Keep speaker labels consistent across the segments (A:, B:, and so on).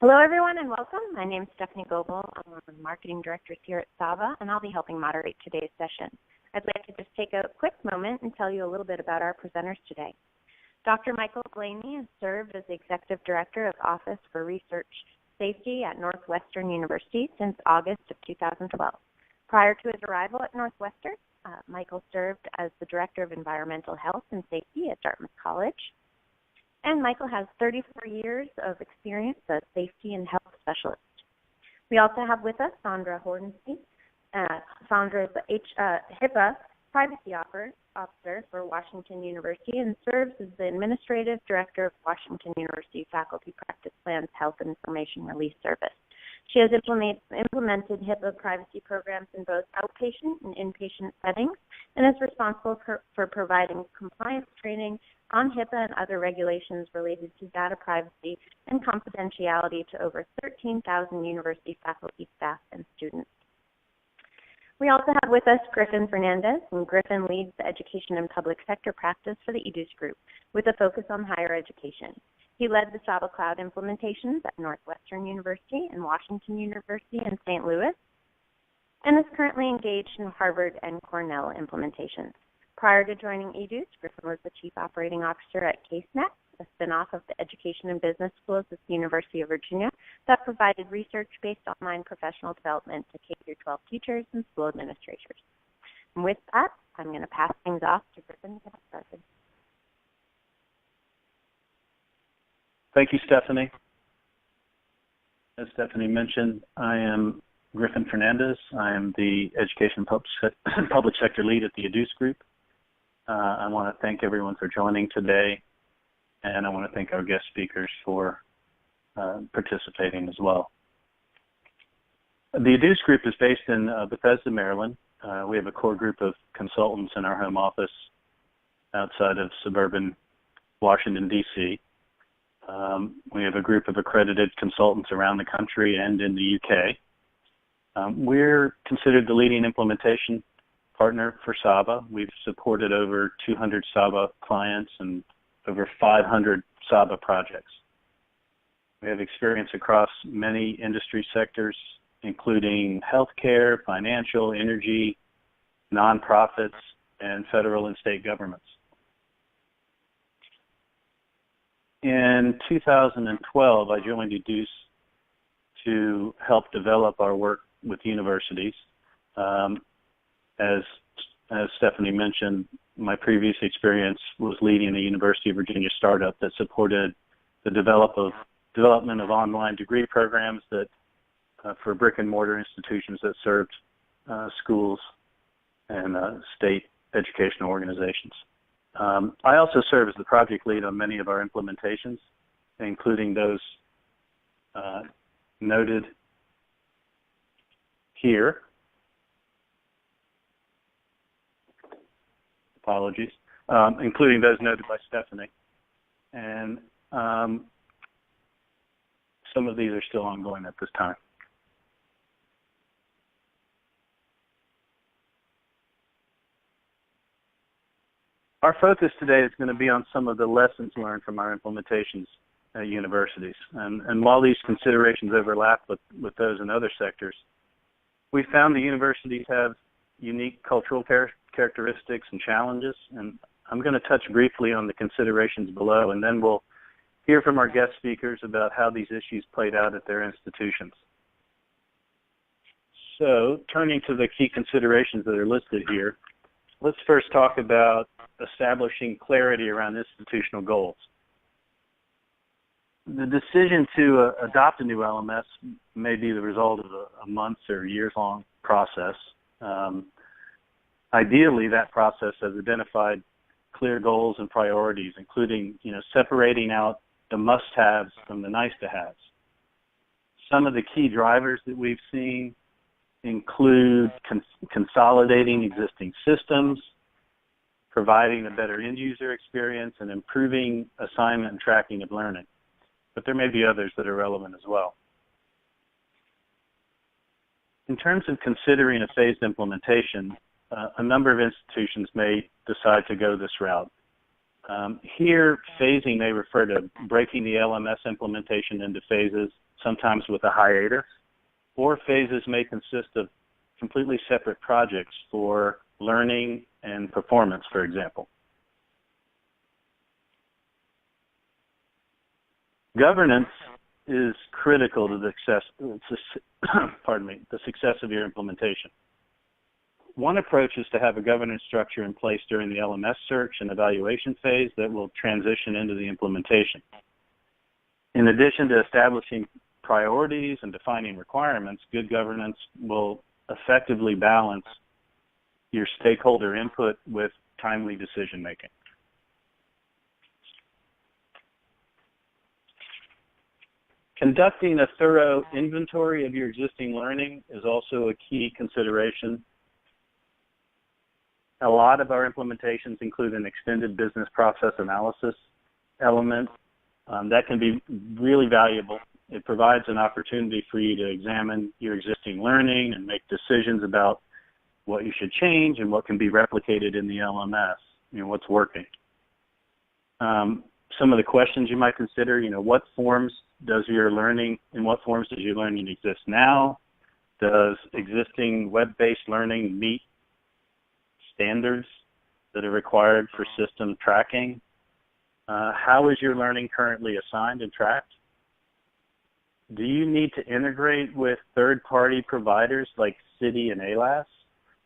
A: Hello, everyone, and welcome. My name is Stephanie Goebel. I'm one of the marketing directors here at Saba, and I'll be helping moderate today's session. I'd like to just take a quick moment and tell you a little bit about our presenters today. Dr. Michael Blayney has served as the Executive Director of Office for Research Safety at Northwestern University since August of 2012. Prior to his arrival at Northwestern, Michael served as the Director of Environmental Health and Safety at Dartmouth College. And Michael has 34 years of experience as safety and health specialist. We also have with us Sondra Hornsey. Sondra is the HIPAA Privacy Officer for Washington University and serves as the Administrative Director of Washington University Faculty Practice Plan's Health Information Release Service. She has implemented HIPAA privacy programs in both outpatient and inpatient settings and is responsible for providing compliance training on HIPAA and other regulations related to data privacy and confidentiality to over 13,000 university faculty, staff, and students. We also have with us Griffin Fernandez, and Griffin leads the education and public sector practice for the Educe Group with a focus on higher education. He led the Saba Cloud implementations at Northwestern University and Washington University in St. Louis, and is currently engaged in Harvard and Cornell implementations. Prior to joining Educe, Griffin was the Chief Operating Officer at CaseNet, a spinoff of the Education and Business Schools at the University of Virginia that provided research-based online professional development to K-12 teachers and school administrators. And with that, I'm going to pass things off to Griffin to get started.
B: Thank you, Stephanie. As Stephanie mentioned, I am Griffin Fernandez. I am the Education and Public Sector Lead at the Educe Group. I want to thank everyone for joining today, and I want to thank our guest speakers for participating as well. The Educe Group is based in Bethesda, Maryland. We have a core group of consultants in our home office outside of suburban Washington, D.C. We have a group of accredited consultants around the country and in the UK. We're considered the leading implementation partner for Saba. We've supported over 200 Saba clients and over 500 Saba projects. We have experience across many industry sectors, including healthcare, financial, energy, nonprofits, and federal and state governments. In 2012, I joined Educe to help develop our work with universities. As Stephanie mentioned, my previous experience was leading a University of Virginia startup that supported the development of online degree programs that for brick and mortar institutions that served schools and state educational organizations. I also serve as the project lead on many of our implementations, including those noted here. Apologies, including those noted by Stephanie. And some of these are still ongoing at this time. Our focus today is going to be on some of the lessons learned from our implementations at universities. And while these considerations overlap with those in other sectors, we found the universities have unique cultural characteristics and challenges, and I'm going to touch briefly on the considerations below, and then we'll hear from our guest speakers about how these issues played out at their institutions. So, turning to the key considerations that are listed here, let's first talk about establishing clarity around institutional goals. The decision to adopt a new LMS may be the result of a months or years-long process. Ideally, that process has identified clear goals and priorities, including, separating out the must-haves from the nice-to-haves. Some of the key drivers that we've seen include consolidating existing systems, providing a better end-user experience, and improving assignment and tracking of learning. But there may be others that are relevant as well. In terms of considering a phased implementation, a number of institutions may decide to go this route. Here, phasing may refer to breaking the LMS implementation into phases, sometimes with a hiatus, or phases may consist of completely separate projects for learning and performance, for example. Governance is critical to the success of your implementation. One approach is to have a governance structure in place during the LMS search and evaluation phase that will transition into the implementation. In addition to establishing priorities and defining requirements, good governance will effectively balance your stakeholder input with timely decision making. Conducting a thorough inventory of your existing learning is also a key consideration. A lot of our implementations include an extended business process analysis element. That can be really valuable. It provides an opportunity for you to examine your existing learning and make decisions about what you should change and what can be replicated in the LMS, what's working. Some of the questions you might consider, in what forms does your learning exist now? Does existing web-based learning meet standards that are required for system tracking? How is your learning currently assigned and tracked? Do you need to integrate with third-party providers like Citi and ALAS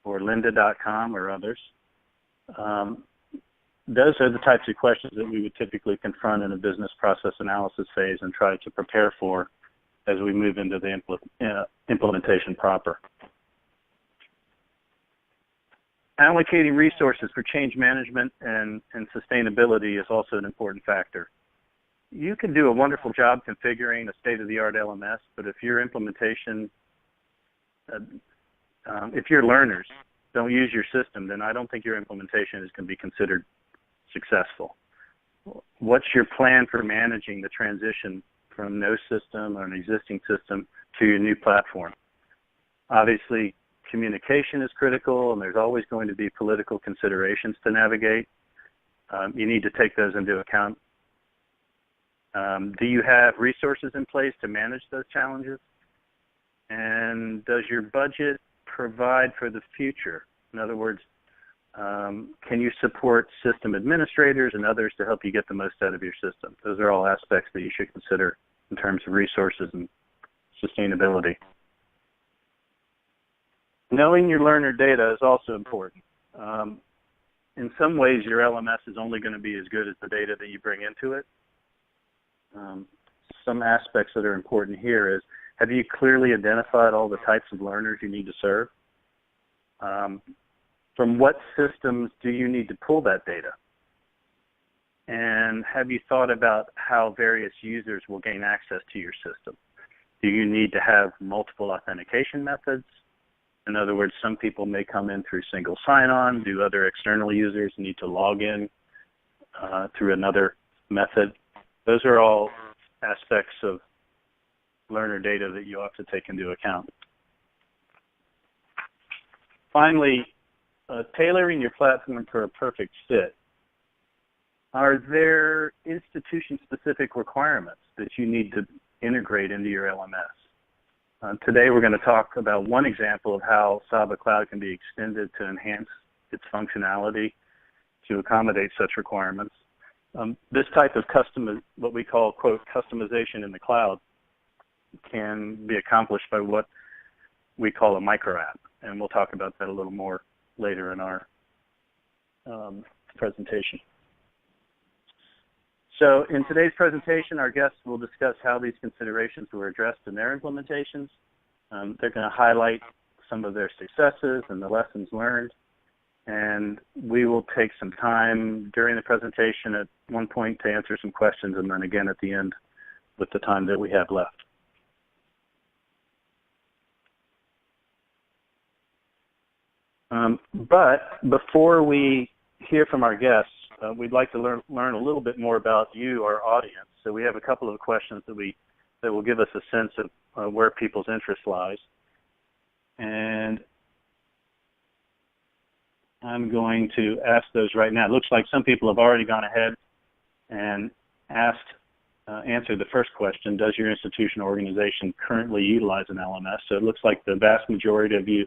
B: or lynda.com or others? Those are the types of questions that we would typically confront in a business process analysis phase and try to prepare for as we move into the implementation proper. Allocating resources for change management and sustainability is also an important factor. You can do a wonderful job configuring a state-of-the-art LMS, but if your implementation, if your learners don't use your system, then I don't think your implementation is going to be considered successful. What's your plan for managing the transition from no system or an existing system to your new platform? Obviously, communication is critical, and there's always going to be political considerations to navigate. You need to take those into account. Do you have resources in place to manage those challenges? And does your budget provide for the future? In other words, can you support system administrators and others to help you get the most out of your system? Those are all aspects that you should consider in terms of resources and sustainability. Knowing your learner data is also important. In some ways, your LMS is only going to be as good as the data that you bring into it. Some aspects that are important here is, have you clearly identified all the types of learners you need to serve? From what systems do you need to pull that data? And have you thought about how various users will gain access to your system? Do you need to have multiple authentication methods? In other words, some people may come in through single sign-on. Do other external users need to log in through another method? Those are all aspects of learner data that you have to take into account. Finally, tailoring your platform for a perfect fit. Are there institution-specific requirements that you need to integrate into your LMS? Today we're going to talk about one example of how Saba Cloud can be extended to enhance its functionality to accommodate such requirements. This type of what we call, quote, customization in the cloud can be accomplished by what we call a micro app, and we'll talk about that a little more later in our presentation. So in today's presentation, our guests will discuss how these considerations were addressed in their implementations. They're going to highlight some of their successes and the lessons learned. And we will take some time during the presentation at one point to answer some questions, and then again at the end with the time that we have left. But before we hear from our guests, we'd like to learn a little bit more about you, our audience. So we have a couple of questions that will give us a sense of where people's interest lies. And I'm going to ask those right now. It looks like some people have already gone ahead and asked answer the first question, does your institution or organization currently utilize an LMS? So it looks like the vast majority of you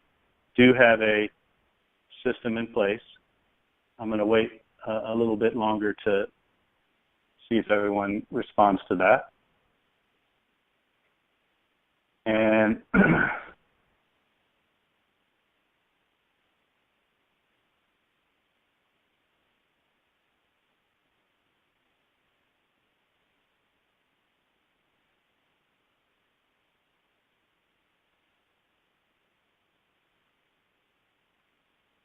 B: do have a system in place. I'm going to wait a little bit longer to see if everyone responds to that. And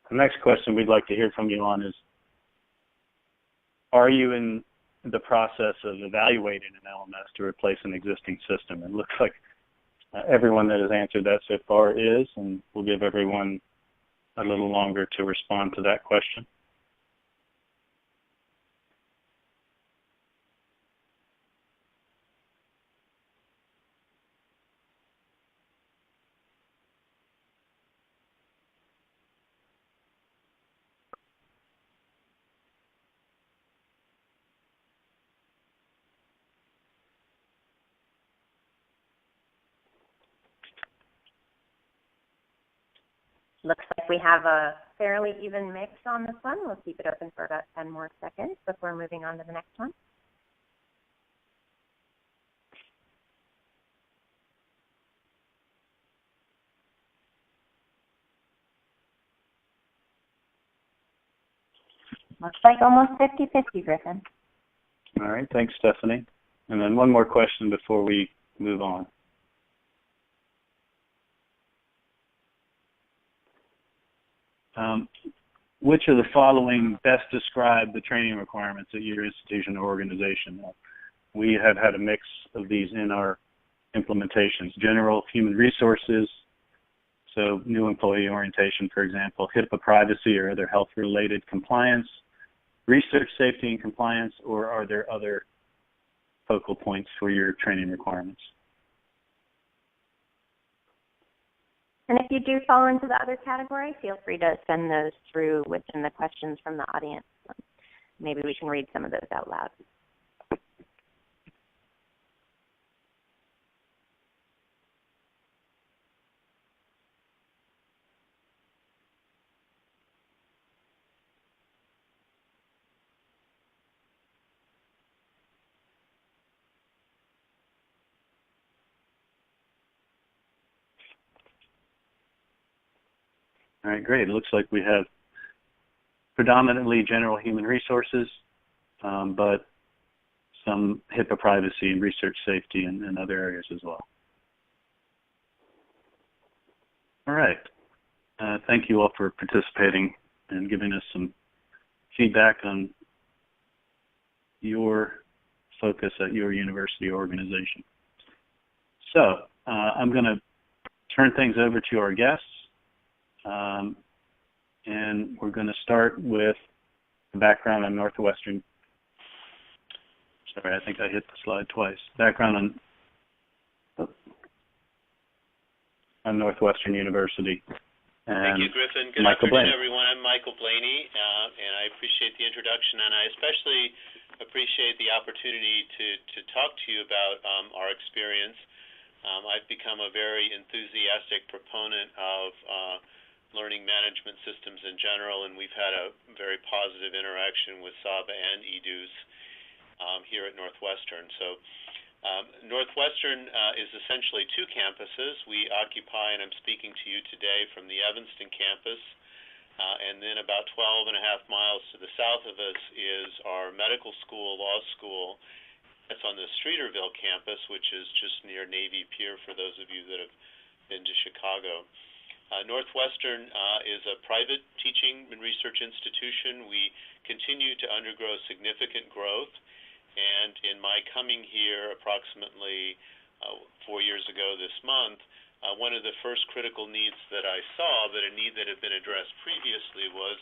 B: the next question we'd like to hear from you on is, are you in the process of evaluating an LMS to replace an existing system? It looks like everyone that has answered that so far is, and we'll give everyone a little longer to respond to that question.
A: Looks like we have a fairly even mix on this one. We'll keep it open for about 10 more seconds before moving on to the next one. Looks like almost 50-50, Griffin.
B: All right, thanks, Stephanie. And then one more question before we move on. Which of the following best describe the training requirements at your institution or organization? We have had a mix of these in our implementations. General human resources, so new employee orientation, for example, HIPAA privacy or other health-related compliance, research safety and compliance, or are there other focal points for your training requirements?
A: And if you do fall into the other category, feel free to send those through within the questions from the audience. Maybe we can read some of those out loud.
B: All right, great. It looks like we have predominantly general human resources, but some HIPAA privacy and research safety and other areas as well. All right. Thank you all for participating and giving us some feedback on your focus at your university organization. So I'm going to turn things over to our guests. And we're going to start with the background on Northwestern. Sorry, I think I hit the slide twice. Background on Northwestern University.
C: Thank you, Griffin. Good afternoon, everyone. I'm Michael Blayney, and I appreciate the introduction, and I especially appreciate the opportunity to talk to you about our experience. I've become a very enthusiastic proponent of learning management systems in general, and we've had a very positive interaction with Saba and Educe here at Northwestern. So Northwestern is essentially two campuses. We occupy, and I'm speaking to you today from the Evanston campus, and then about 12 and a half miles to the south of us is our medical school, law school. That's on the Streeterville campus, which is just near Navy Pier for those of you that have been to Chicago. Northwestern is a private teaching and research institution. We continue to undergo significant growth, and in my coming here approximately 4 years ago this month, one of the first critical needs that I saw, but a need that had been addressed previously, was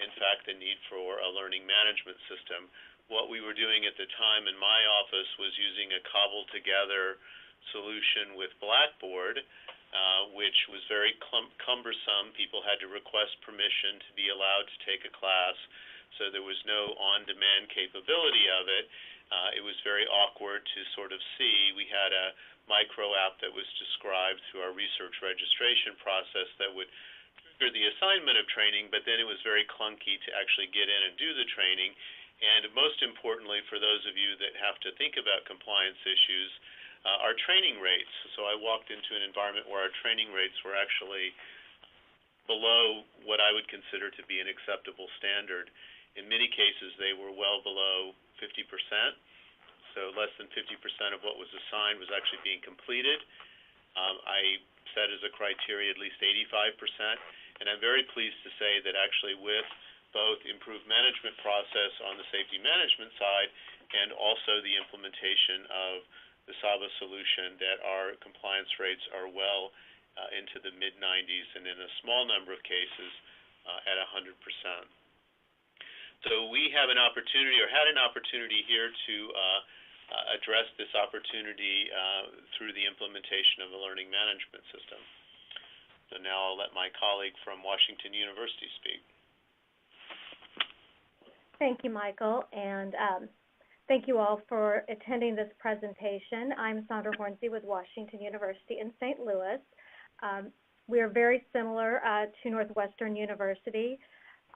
C: in fact the need for a learning management system. What we were doing at the time in my office was using a cobbled together solution with Blackboard, which was very cumbersome. People had to request permission to be allowed to take a class, so there was no on-demand capability of it. It was very awkward to sort of see. We had a micro app that was described through our research registration process that would trigger the assignment of training, but then it was very clunky to actually get in and do the training. And most importantly, for those of you that have to think about compliance issues, our training rates. So I walked into an environment where our training rates were actually below what I would consider to be an acceptable standard. In many cases, they were well below 50%. So less than 50% of what was assigned was actually being completed. I set as a criteria at least 85%, and I'm very pleased to say that actually with both improved management process on the safety management side and also the implementation of the Saba solution, that our compliance rates are well into the mid-90s and in a small number of cases at 100%. So we have an opportunity, or had an opportunity here to address this opportunity through the implementation of the learning management system. So now I'll let my colleague from Washington University speak.
D: Thank you, Michael, and thank you all for attending this presentation. I'm Sondra Hornsey with Washington University in St. Louis. We are very similar to Northwestern University.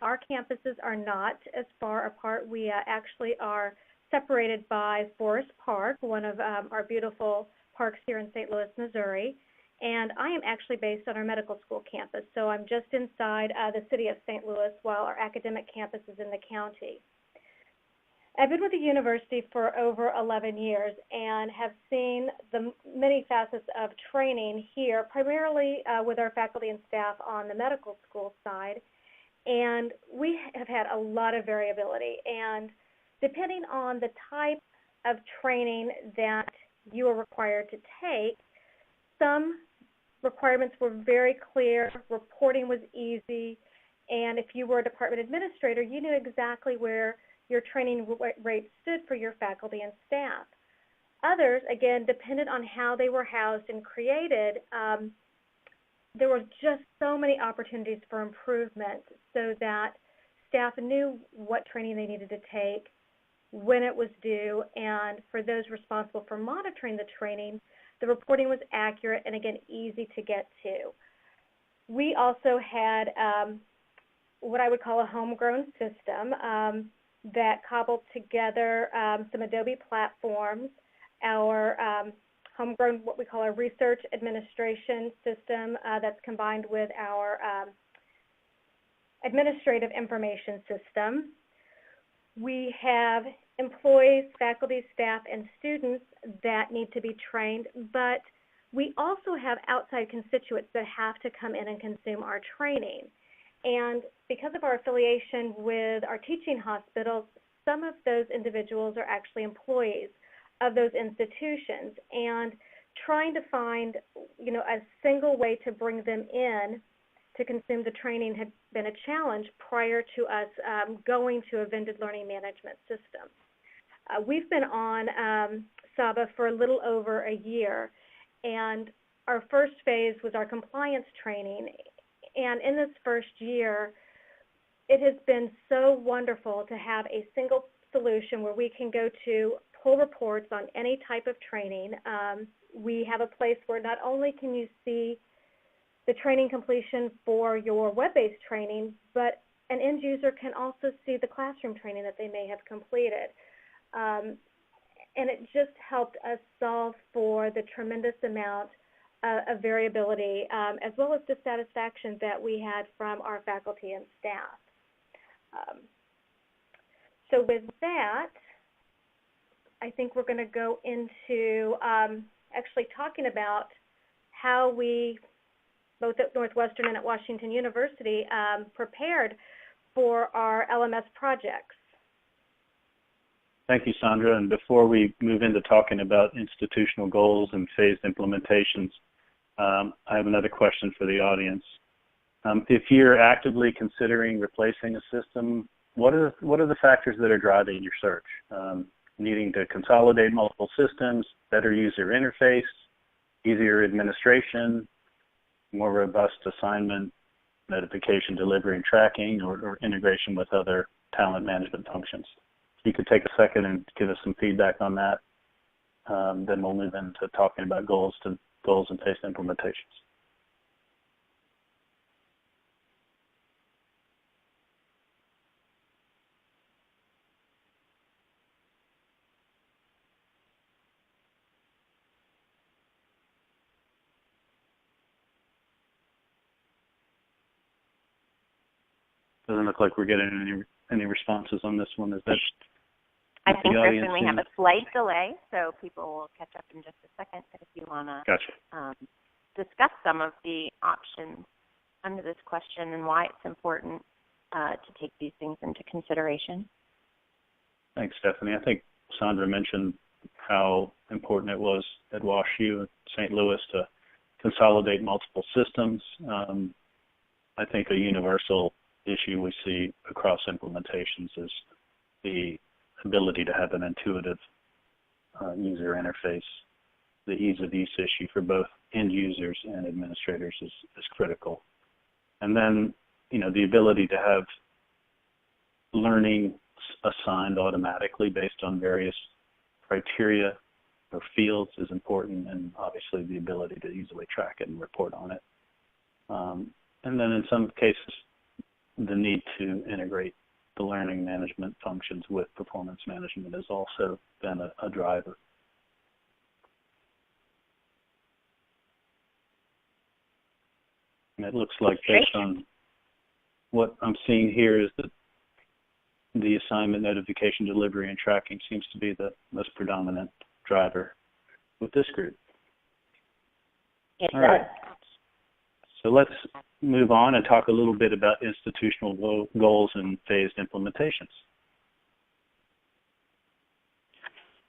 D: Our campuses are not as far apart. We actually are separated by Forest Park, one of our beautiful parks here in St. Louis, Missouri. And I am actually based on our medical school campus, so I'm just inside the city of St. Louis while our academic campus is in the county. I've been with the university for over 11 years and have seen the many facets of training here, primarily with our faculty and staff on the medical school side. And we have had a lot of variability. And depending on the type of training that you are required to take, some requirements were very clear, reporting was easy, and if you were a department administrator, you knew exactly where your training rate stood for your faculty and staff. Others, again, depended on how they were housed and created, there were just so many opportunities for improvement so that staff knew what training they needed to take, when it was due, and for those responsible for monitoring the training, the reporting was accurate and, again, easy to get to. We also had what I would call a homegrown system that cobbled together some Adobe platforms, our homegrown, what we call a research administration system that's combined with our administrative information system. We have employees, faculty, staff, and students that need to be trained, but we also have outside constituents that have to come in and consume our training. And because of our affiliation with our teaching hospitals, some of those individuals are actually employees of those institutions, and trying to find, a single way to bring them in to consume the training had been a challenge prior to us going to a vended learning management system. We've been on Saba for a little over a year, and our first phase was our compliance training. And in this first year, it has been so wonderful to have a single solution where we can go to pull reports on any type of training. We have a place where not only can you see the training completion for your web-based training, but an end user can also see the classroom training that they may have completed. And it just helped us solve for the tremendous amount of variability, as well as dissatisfaction that we had from our faculty and staff. So with that, I think we're going to go into actually talking about how we, both at Northwestern and at Washington University, prepared for our LMS projects.
B: Thank you, Sondra. And before we move into talking about institutional goals and phased implementations, I have another question for the audience. If you're actively considering replacing a system, what are the factors that are driving your search? Needing to consolidate multiple systems, better user interface, easier administration, more robust assignment, notification delivery and tracking, or integration with other talent management functions? you could take a second and give us some feedback on that. Then we'll move into talking about goals and phased implementations. Doesn't look like we're getting any responses on this one. Is that?
A: I think, Griffin, we have a slight delay, so people will catch up in just a second. But if you want to discuss some of the options under this question and why it's important to take these things into consideration.
B: Thanks, Stephanie. I think Sondra mentioned how important it was at WashU, St. Louis, to consolidate multiple systems. I think a universal issue we see across implementations is the ability to have an intuitive user interface. The ease of use issue for both end users and administrators is critical. And then, the ability to have learning assigned automatically based on various criteria or fields is important, and obviously the ability to easily track it and report on it. And then in some cases, the need to integrate the learning management functions with performance management has also been a driver. And it looks like based on what I'm seeing here is that the assignment, notification, delivery, and tracking seems to be the most predominant driver with this group. All right. So let's move on and talk a little bit about institutional goals and phased implementations.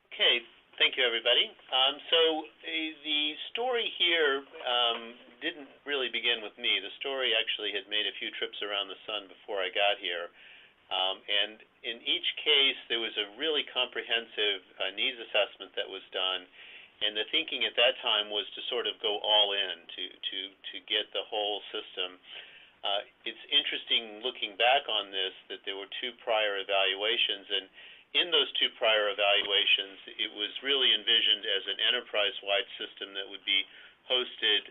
C: Okay, thank you, everybody. So the story here didn't really begin with me. The story actually had made a few trips around the sun before I got here. And in each case, there was a really comprehensive needs assessment that was done. And the thinking at that time was to sort of go all in to get the whole system. It's interesting looking back on this that there were two prior evaluations, and in those two prior evaluations, it was really envisioned as an enterprise-wide system that would be hosted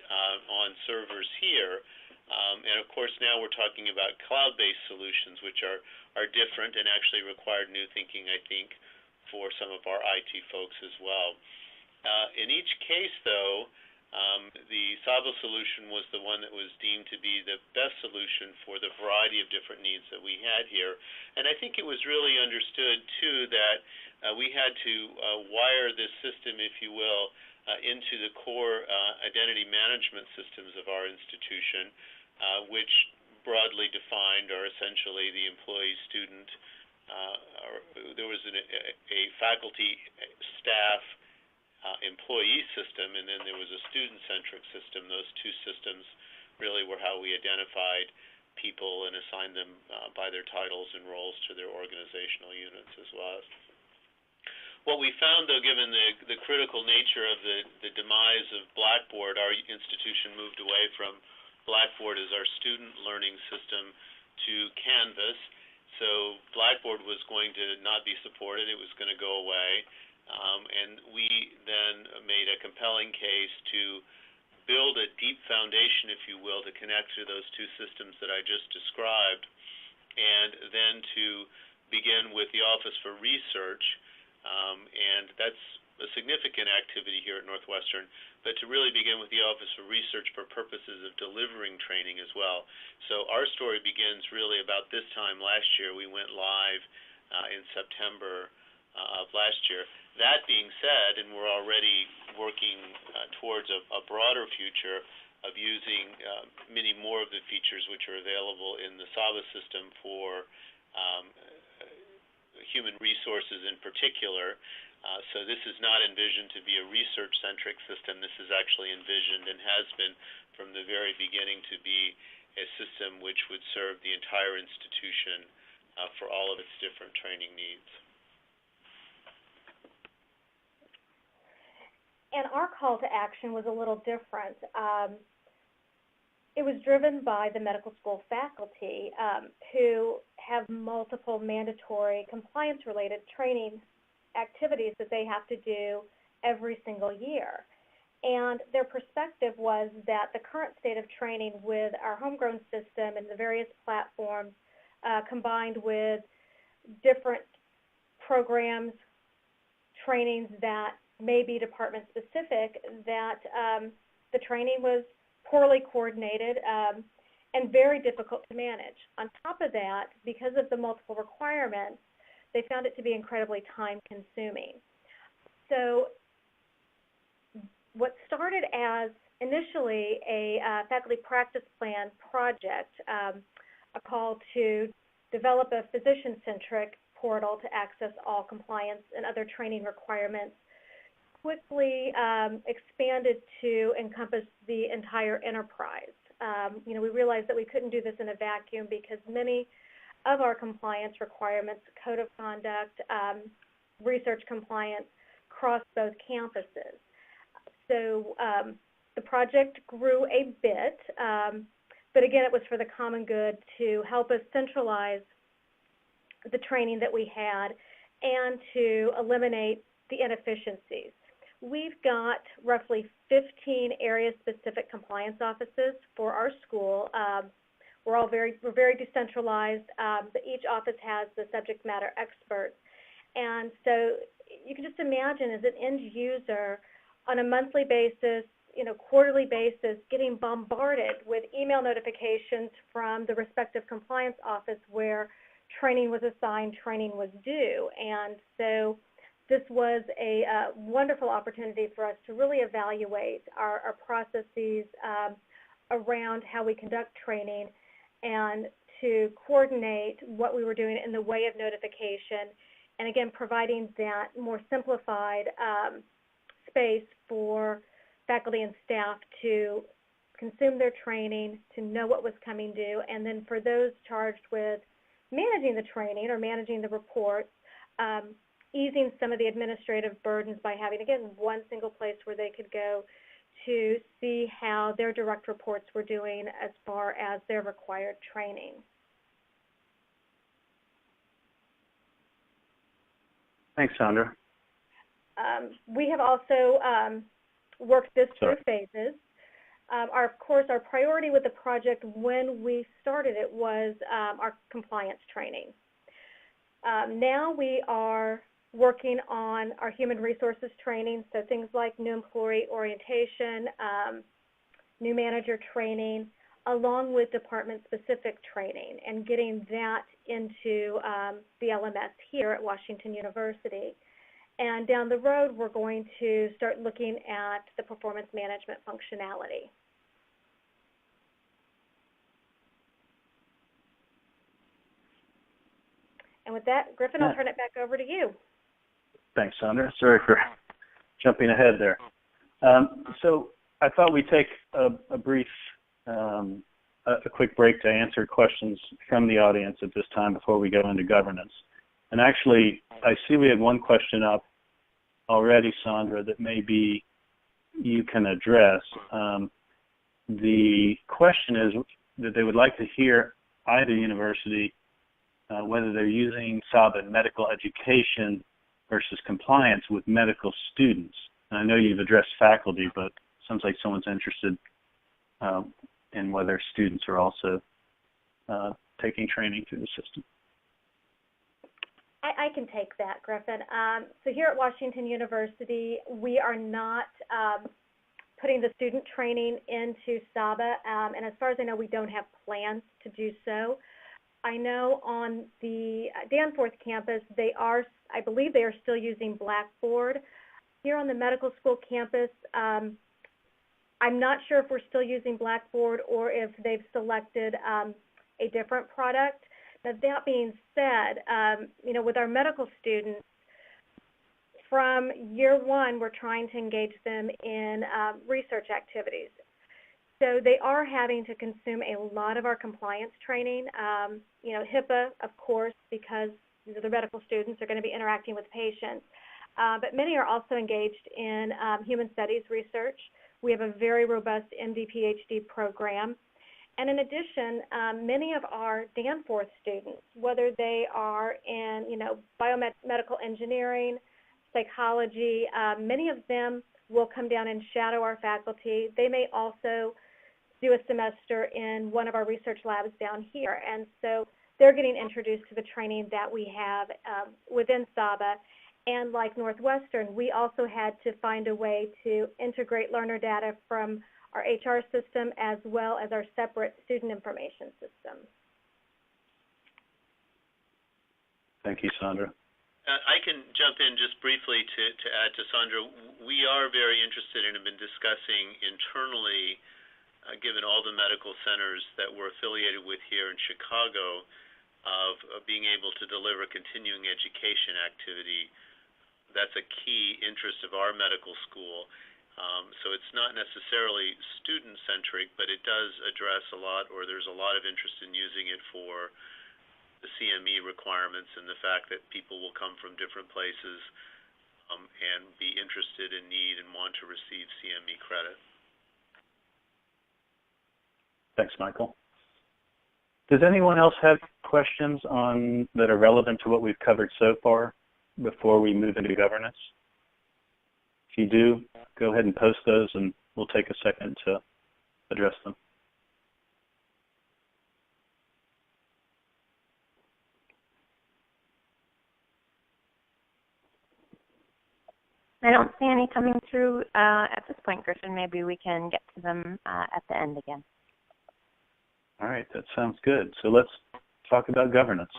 C: on servers here. And of course, now we're talking about cloud-based solutions, which are different and actually required new thinking, I think, for some of our IT folks as well. In each case, though, the Saba solution was the one that was deemed to be the best solution for the variety of different needs that we had here. And I think it was really understood, too, that we had to wire this system, if you will, into the core identity management systems of our institution, which broadly defined are essentially the employee, student, there was a faculty, staff, employee system, and then there was a student-centric system. Those two systems really were how we identified people and assigned them by their titles and roles to their organizational units as well. What we found, though, given the critical nature of the demise of Blackboard, our institution moved away from Blackboard as our student learning system to Canvas. So Blackboard was going to not be supported. It was going to go away. And we then made a compelling case to build a deep foundation, if you will, to connect to those two systems that I just described, and then to begin with the Office for Research. And that's a significant activity here at Northwestern, but to really begin with the Office for Research for purposes of delivering training as well. So our story begins really about this time last year. We went live in September of last year. That being said, and we're already working towards a broader future of using many more of the features which are available in the Saba system for human resources in particular. So this is not envisioned to be a research-centric system. This is actually envisioned and has been from the very beginning to be a system which would serve the entire institution for all of its different training needs.
D: And our call to action was a little different. It was driven by the medical school faculty who have multiple mandatory compliance-related training activities that they have to do every single year. And their perspective was that the current state of training with our homegrown system and the various platforms combined with different programs, trainings that may be department specific, that the training was poorly coordinated and very difficult to manage. On top of that, because of the multiple requirements, they found it to be incredibly time consuming. So what started as initially a faculty practice plan project, a call to develop a physician-centric portal to access all compliance and other training requirements, quickly expanded to encompass the entire enterprise. We realized that we couldn't do this in a vacuum because many of our compliance requirements, code of conduct, research compliance, cross both campuses. So the project grew a bit, but again, it was for the common good to help us centralize the training that we had and to eliminate the inefficiencies. We've got roughly 15 area-specific compliance offices for our school. We're very decentralized, but each office has the subject matter experts. And so you can just imagine as an end user on a monthly basis, quarterly basis, getting bombarded with email notifications from the respective compliance office where training was assigned, training was due. And so this was a wonderful opportunity for us to really evaluate our processes around how we conduct training and to coordinate what we were doing in the way of notification, and again, providing that more simplified space for faculty and staff to consume their training, to know what was coming due, and then for those charged with managing the training or managing the reports, easing some of the administrative burdens by having, again, one single place where they could go to see how their direct reports were doing as far as their required training.
B: Thanks, Sondra.
D: We have also worked this through phases. Of course, our priority with the project when we started it was our compliance training. Now we are working on our human resources training, so things like new employee orientation, new manager training, along with department-specific training, and getting that into the LMS here at Washington University. And down the road, we're going to start looking at the performance management functionality. And with that, Griffin, I'll turn it back over to you.
B: Thanks, Sondra. Sorry for jumping ahead there. So I thought we'd take a brief, a quick break to answer questions from the audience at this time before we go into governance. And actually, I see we have one question up already, Sondra, that maybe you can address. The question is that they would like to hear either university whether they're using Saba in medical education versus compliance with medical students. And I know you've addressed faculty, but it sounds like someone's interested in whether students are also taking training through the system.
D: I can take that, Griffin. So here at Washington University, we are not putting the student training into Saba, and as far as I know, we don't have plans to do so. I know on the Danforth campus, I believe they are still using Blackboard. Here on the medical school campus, I'm not sure if we're still using Blackboard or if they've selected a different product. Now, that being said, with our medical students, from year one, we're trying to engage them in research activities. So they are having to consume a lot of our compliance training. HIPAA, of course, because these are the medical students, are going to be interacting with patients. But many are also engaged in human studies research. We have a very robust MD-PhD program. And in addition, many of our Danforth students, whether they are in, biomedical engineering, psychology, many of them will come down and shadow our faculty. They may also do a semester in one of our research labs down here. And so they're getting introduced to the training that we have within Saba. And like Northwestern, we also had to find a way to integrate learner data from our HR system as well as our separate student information system.
B: Thank you, Sondra.
C: I can jump in just briefly to add to Sondra. We are very interested and have been discussing internally, given all the medical centers that we're affiliated with here in Chicago, of being able to deliver continuing education activity. That's a key interest of our medical school. So it's not necessarily student-centric, but it does address a lot, or there's a lot of interest in using it for the CME requirements and the fact that people will come from different places and be interested in need and want to receive CME credit.
B: Thanks, Michael. Does anyone else have questions that are relevant to what we've covered so far before we move into governance? If you do, go ahead and post those, and we'll take a second to address them.
A: I don't see any coming through at this point, Griffin. Maybe we can get to them at the end again.
B: All right, that sounds good. So let's talk about governance.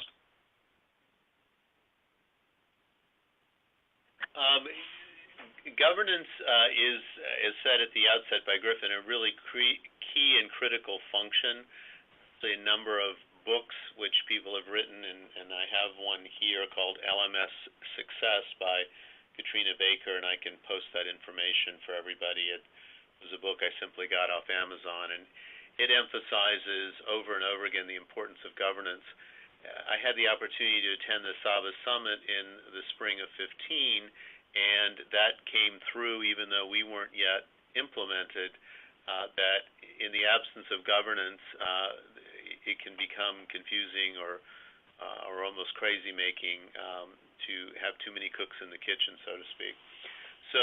C: Governance is, as said at the outset by Griffin, a really key and critical function. There's a number of books which people have written, and I have one here called LMS Success by Katrina Baker, and I can post that information for everybody. It was a book I simply got off Amazon, and it emphasizes over and over again the importance of governance. I had the opportunity to attend the Saba Summit in the spring of 15, and that came through even though we weren't yet implemented, that in the absence of governance, it can become confusing or almost crazy-making to have too many cooks in the kitchen, so to speak. So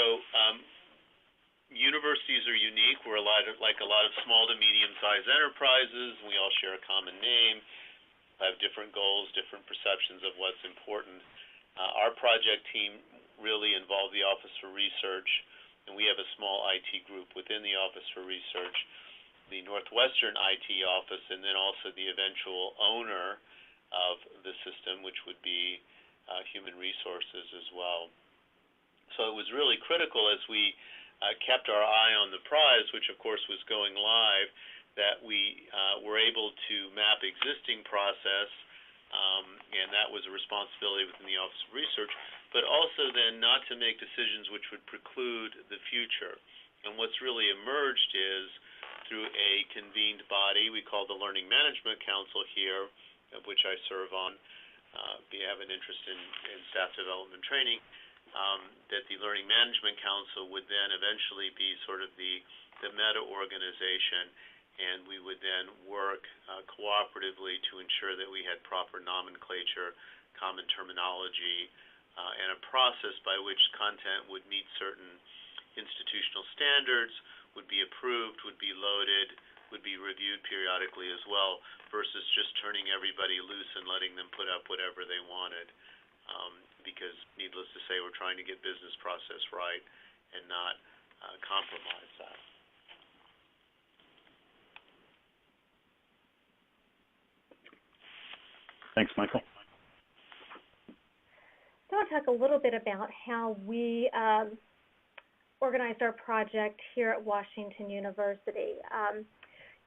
C: universities are unique. We're like a lot of small to medium-sized enterprises. We all share a common name, have different goals, different perceptions of what's important. Our project team really involved the Office for Research, and we have a small IT group within the Office for Research, the Northwestern IT office, and then also the eventual owner of the system, which would be Human Resources as well. So it was really critical as we kept our eye on the prize, which of course was going live, that we were able to map existing process, and that was a responsibility within the Office of Research, but also then not to make decisions which would preclude the future. And what's really emerged is through a convened body we call the Learning Management Council here, of which I serve on. We have an interest in staff development training, that the Learning Management Council would then eventually be sort of the meta-organization, and we would then work cooperatively to ensure that we had proper nomenclature, common terminology, and a process by which content would meet certain institutional standards, would be approved, would be loaded, would be reviewed periodically as well, versus just turning everybody loose and letting them put up whatever they wanted. Because needless to say, we're trying to get business process right and not compromise that.
B: Thanks, Michael.
D: So I'll talk a little bit about how we organized our project here at Washington University.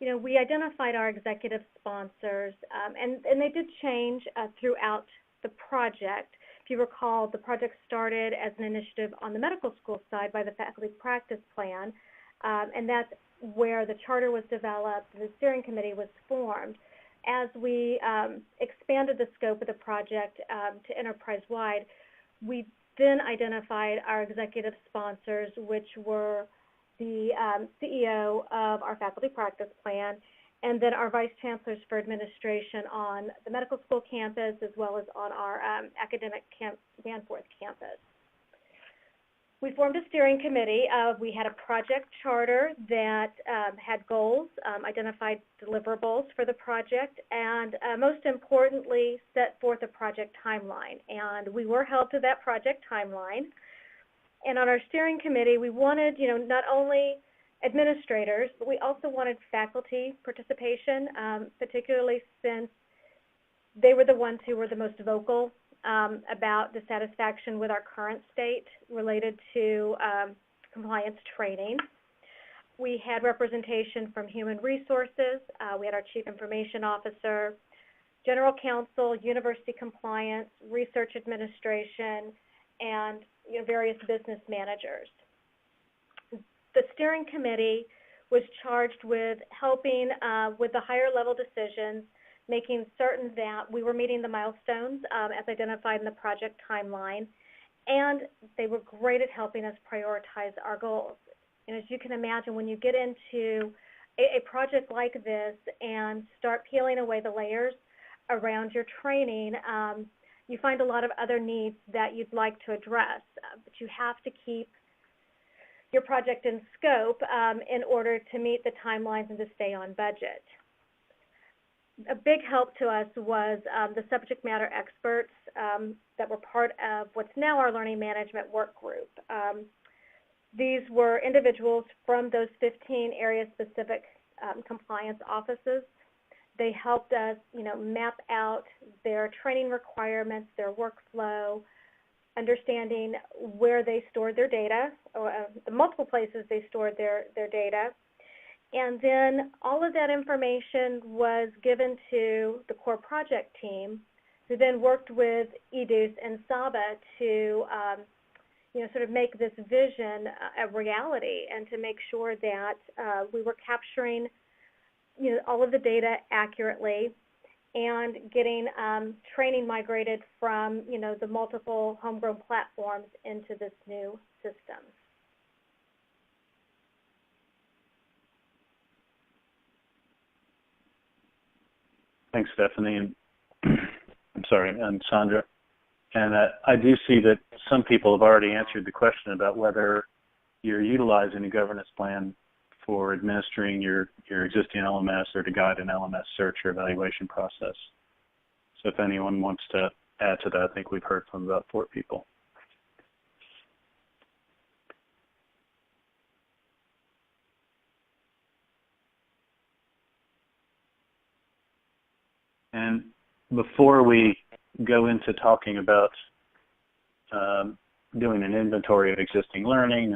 D: We identified our executive sponsors, and they did change throughout the project. If you recall, the project started as an initiative on the medical school side by the faculty practice plan, and that's where the charter was developed and the steering committee was formed. As we expanded the scope of the project to enterprise-wide, we then identified our executive sponsors, which were the CEO of our faculty practice plan and then our vice chancellors for administration on the medical school campus as well as on our academic Danforth campus. We formed a steering committee. We had a project charter that had goals, identified deliverables for the project, and most importantly, set forth a project timeline. And we were held to that project timeline. And on our steering committee, we wanted, not only administrators, but we also wanted faculty participation, particularly since they were the ones who were the most vocal about dissatisfaction with our current state related to compliance training. We had representation from human resources. We had our chief information officer, general counsel, university compliance, research administration, and various business managers. The steering committee was charged with helping with the higher level decisions, making certain that we were meeting the milestones as identified in the project timeline, and they were great at helping us prioritize our goals. And as you can imagine, when you get into a project like this and start peeling away the layers around your training, you find a lot of other needs that you'd like to address, but you have to keep your project in scope in order to meet the timelines and to stay on budget. A big help to us was the subject matter experts that were part of what's now our learning management work group. These were individuals from those 15 area-specific compliance offices. They helped us, map out their training requirements, their workflow, understanding where they stored their data, or the multiple places they stored their data. And then all of that information was given to the core project team, who then worked with Educe and Saba to sort of make this vision a reality and to make sure that we were capturing all of the data accurately and getting training migrated from the multiple homegrown platforms into this new system.
B: Thanks, Stephanie, and and Sondra. And I do see that some people have already answered the question about whether you're utilizing a governance plan for administering your existing LMS or to guide an LMS search or evaluation process. So if anyone wants to add to that, I think we've heard from about 4 people. And before we go into talking about doing an inventory of existing learning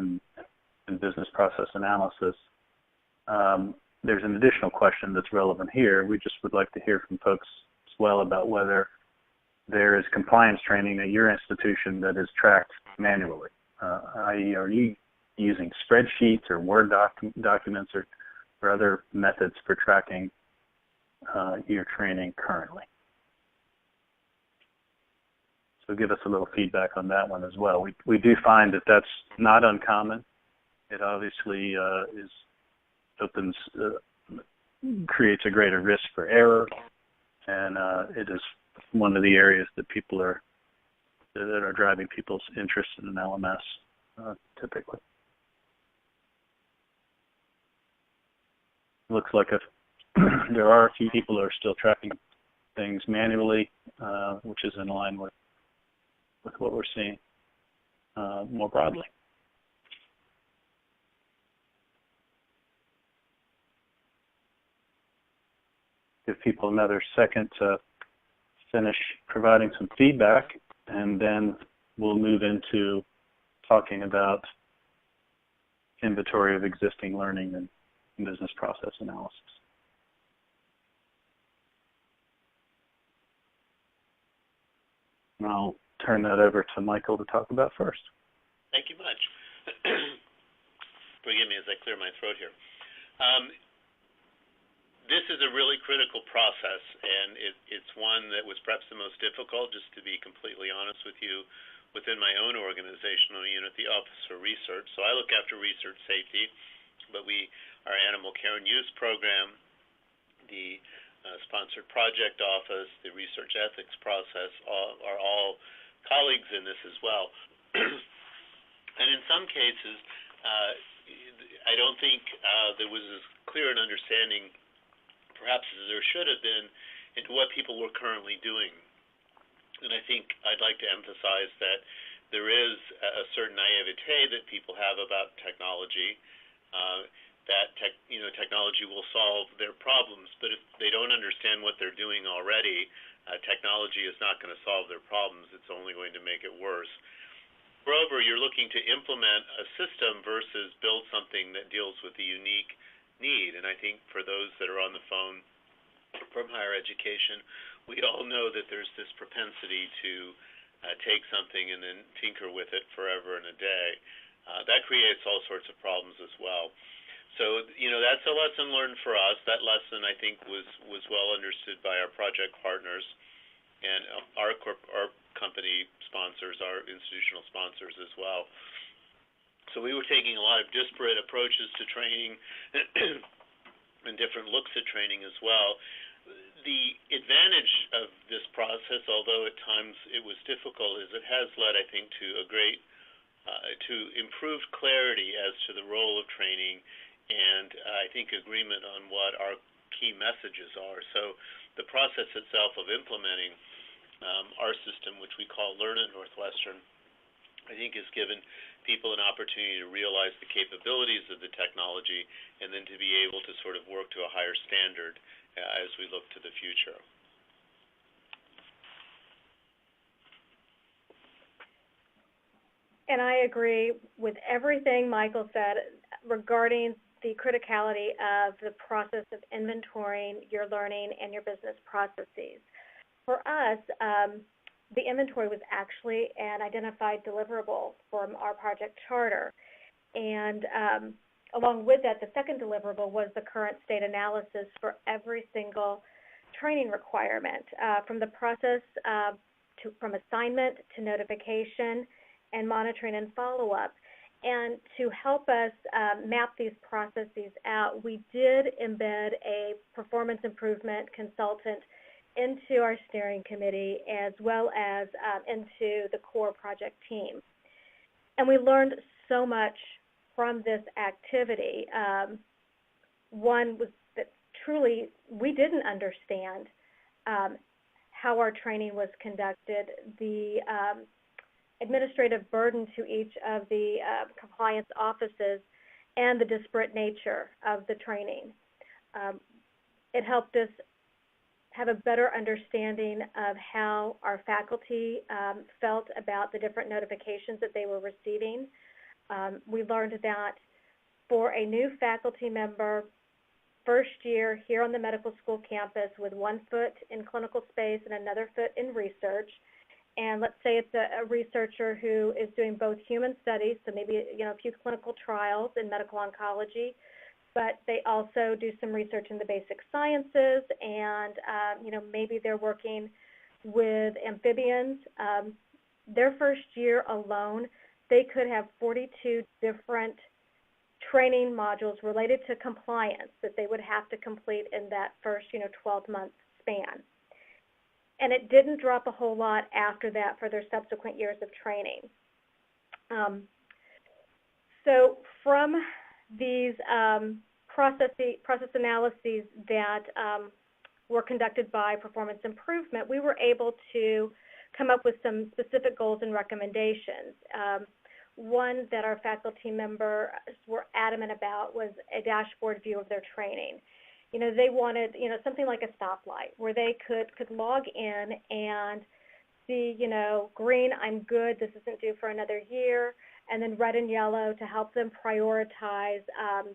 B: and business process analysis, there's an additional question that's relevant here. We just would like to hear from folks as well about whether there is compliance training at your institution that is tracked manually, i.e. are you using spreadsheets or Word documents or other methods for tracking your training currently? So give us a little feedback on that one as well. We do find that that's not uncommon. It obviously creates a greater risk for error, and it is one of the areas that that are driving people's interest in an LMS typically. Looks like there are a few people who are still tracking things manually, which is in line with what we're seeing more broadly. Give people another second to finish providing some feedback, and then we'll move into talking about inventory of existing learning and business process analysis. And I'll turn that over to Michael to talk about first.
C: Thank you much. Forgive me as I clear my throat here. This is a really critical process, and it's one that was perhaps the most difficult, just to be completely honest with you, within my own organizational unit, the Office for Research. So I look after research safety, but our animal care and use program the sponsored project office, the research ethics process are all colleagues in this as well. And in some cases, I don't think there was as clear an understanding, perhaps as there should have been, into what people were currently doing. And I think I'd like to emphasize that there is a certain naivete that people have about technology, that technology will solve their problems, but if they don't understand what they're doing already, technology is not going to solve their problems. It's only going to make it worse. Moreover, you're looking to implement a system versus build something that deals with a unique need. And I think for those that are on the phone from higher education, we all know that there's this propensity to take something and then tinker with it forever and a day. That creates all sorts of problems as well. So, that's a lesson learned for us. That lesson, I think, was well understood by our project partners and our company sponsors, our institutional sponsors as well. So we were taking a lot of disparate approaches to training and different looks at training as well. The advantage of this process, although at times it was difficult, is it has led, I think, to to improved clarity as to the role of training and I think agreement on what our key messages are. So the process itself of implementing our system, which we call Learn at Northwestern, I think has given people an opportunity to realize the capabilities of the technology and then to be able to sort of work to a higher standard as we look to the future.
D: And I agree with everything Michael said regarding the criticality of the process of inventorying your learning and your business processes. For us, the inventory was actually an identified deliverable from our project charter. And along with that, the second deliverable was the current state analysis for every single training requirement, from the process from assignment to notification and monitoring and follow-up. And to help us map these processes out, we did embed a performance improvement consultant into our steering committee as well as into the core project team. And we learned so much from this activity. One was that truly we didn't understand how our training was conducted, the administrative burden to each of the compliance offices, and the disparate nature of the training. It helped us have a better understanding of how our faculty felt about the different notifications that they were receiving. We learned that for a new faculty member, first year here on the medical school campus with 1 foot in clinical space and another foot in research, and let's say it's a researcher who is doing both human studies, so maybe a few clinical trials in medical oncology, but they also do some research in the basic sciences, and maybe they're working with amphibians. Their first year alone, they could have 42 different training modules related to compliance that they would have to complete in that first 12-month span. And it didn't drop a whole lot after that for their subsequent years of training. So from these process analyses that were conducted by Performance Improvement, we were able to come up with some specific goals and recommendations. One that our faculty members were adamant about was a dashboard view of their training. They wanted, something like a stoplight where they could log in and see, green, I'm good, this isn't due for another year, and then red and yellow to help them prioritize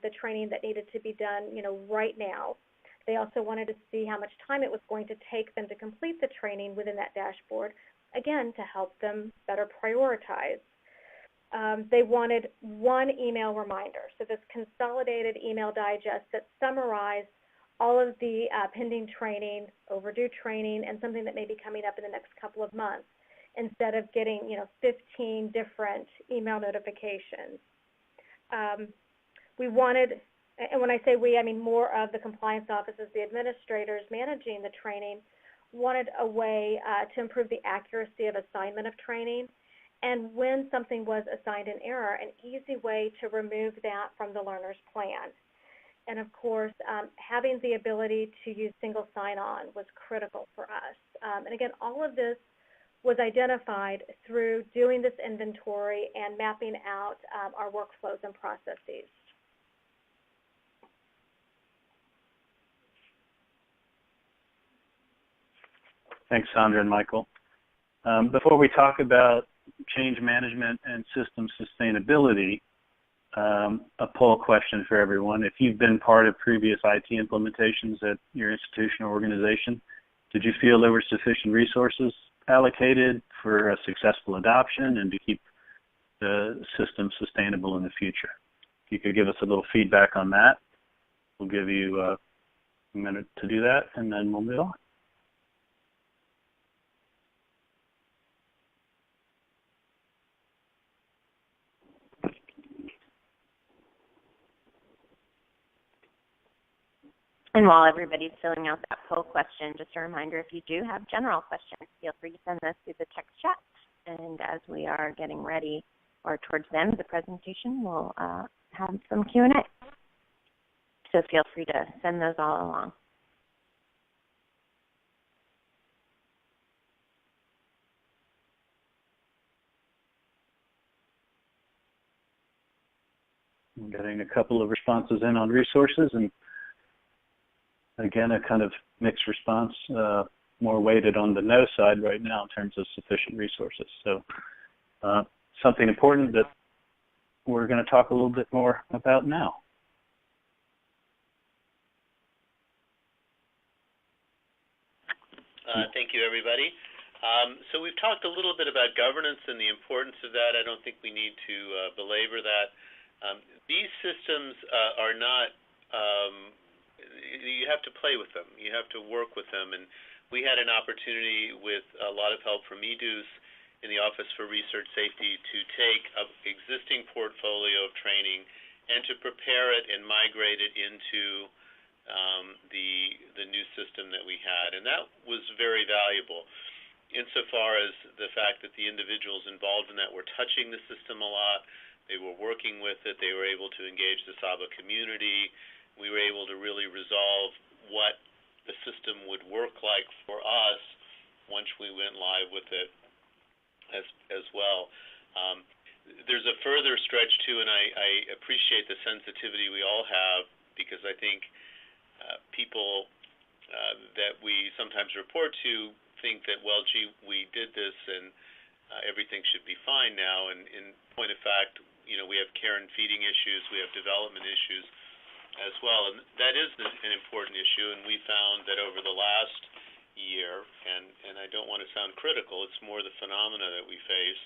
D: the training that needed to be done, right now. They also wanted to see how much time it was going to take them to complete the training within that dashboard, again, to help them better prioritize. They wanted one email reminder, so this consolidated email digest that summarized all of the pending training, overdue training, and something that may be coming up in the next couple of months, instead of getting 15 different email notifications. We wanted and when I say we, I mean more of the compliance officers, the administrators managing the training, wanted a way to improve the accuracy of assignment of training, and when something was assigned in error, an easy way to remove that from the learner's plan. And of course, having the ability to use single sign-on was critical for us. And again, all of this was identified through doing this inventory and mapping out our workflows and processes.
B: Thanks, Sondra and Michael. Before we talk about change management and system sustainability, a poll question for everyone. If you've been part of previous IT implementations at your institution or organization, did you feel there were sufficient resources allocated for a successful adoption and to keep the system sustainable in the future? If you could give us a little feedback on that, we'll give you a minute to do that, and then we'll move on.
A: And while everybody's filling out that poll question, just a reminder, if you do have general questions, feel free to send those through the text chat. And as we are getting ready or towards the end of the presentation, we'll have some Q&A. So feel free to send those all along.
B: I'm getting a couple of responses in on resources, and again, a kind of mixed response, more weighted on the no side right now in terms of sufficient resources. So something important that we're going to talk a little bit more about now.
C: Thank you, everybody. So we've talked a little bit about governance and the importance of that. I don't think we need to belabor that. These systems are not you have to play with them. You have to work with them. And we had an opportunity with a lot of help from Educe in the Office for Research Safety to take an existing portfolio of training and to prepare it and migrate it into the new system that we had. And that was very valuable insofar as the fact that the individuals involved in that were touching the system a lot. They were working with it. They were able to engage the Saba community. We were able to really resolve what the system would work like for us once we went live with it as well. There's a further stretch too, and I appreciate the sensitivity we all have, because I think people that we sometimes report to think that, well, gee, we did this and everything should be fine now. And in point of fact, we have care and feeding issues, we have development issues as well, and that is an important issue. And we found that over the last year, and I don't want to sound critical, it's more the phenomena that we face